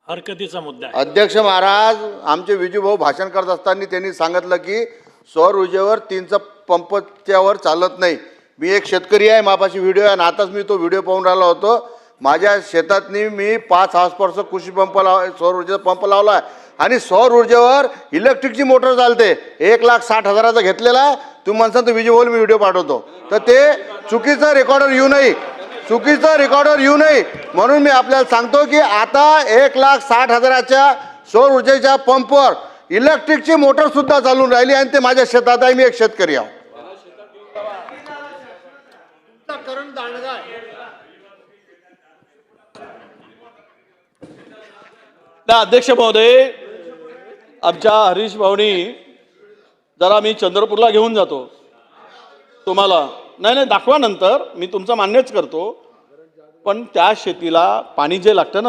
हरकतीचा मुद्दा आहे. अध्यक्ष महाराज, आमचे विजूभाऊ भाषण करत असताना त्यांनी सांगितलं की सौर ऊर्जेवर 3चा पंपच्यावर चालत नाही. मी एक शेतकरी आहे, मापाशी व्हिडिओ आहे आणि आताच मी तो व्हिडिओ पाहून राहिलो होतो. माझ्या शेतातनी मी 5 हॉर्सपावरचा कृषी पंप सौर ऊर्जेचा पंप लावला आहे आणि सौर ऊर्जेवर इलेक्ट्रिकची मोटर चालते. 1,60,000चा घेतलेला आहे. तुम्ही म्हणसान तर विजूभाऊ मी व्हिडिओ पाठवतो. तर ते चुकीचं रेकॉर्डर येऊ नये, चुकीचं रेकॉर्डर येऊ नये म्हणून मी आपल्याला सांगतो की आता 1,60,000च्या सौर ऊर्जेच्या पंपवर इलेक्ट्रिकची मोटर सुद्धा चालून राहिली आणि ते माझ्या शेतात आहे. मी एक शेतकरी आहे. अध्यक्ष महोदय, आमच्या हरीश भाऊनी जरा मी चंद्रपूरला घेऊन जातो तुम्हाला. नाही दाखवा नंतर, मी तुमचं मान्यच करतो, पण त्या शेतीला पाणी जे लागतं ना